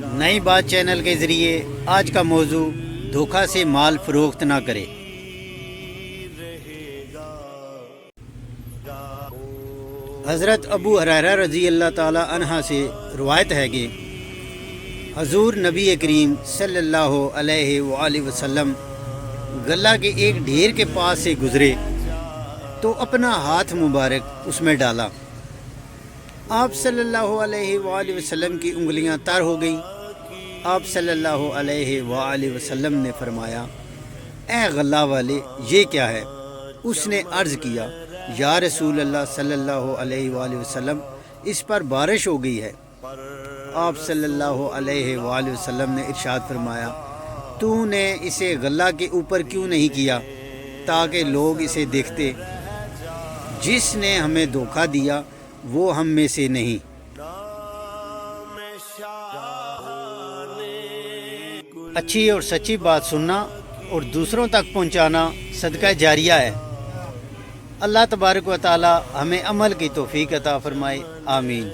نئی بات چینل کے ذریعے آج کا موضوع دھوکہ سے مال فروخت نہ کرے۔ حضرت ابو ہریرہ رضی اللہ تعالی عنہ سے روایت ہے کہ حضور نبی کریم صلی اللہ علیہ وآلہ وسلم غلہ کے ایک ڈھیر کے پاس سے گزرے تو اپنا ہاتھ مبارک اس میں ڈالا۔ آپ صلی اللہ علیہ وآلہ وسلم کی انگلیاں تر ہو گئیں۔ آپ صلی اللہ علیہ وآلہ وسلم نے فرمایا، اے غلہ والے، یہ کیا ہے؟ اس نے عرض کیا، یا رسول اللہ صلی اللہ علیہ وآلہ وسلم، اس پر بارش ہو گئی ہے۔ آپ صلی اللہ علیہ وآلہ وسلم نے ارشاد فرمایا، تو نے اسے غلہ کے اوپر کیوں نہیں کیا تاکہ لوگ اسے دیکھتے؟ جس نے ہمیں دھوکہ دیا وہ ہم میں سے نہیں۔ اچھی اور سچی بات سننا اور دوسروں تک پہنچانا صدقہ جاریہ ہے۔ اللہ تبارک و تعالی ہمیں عمل کی توفیق عطا فرمائے، آمین۔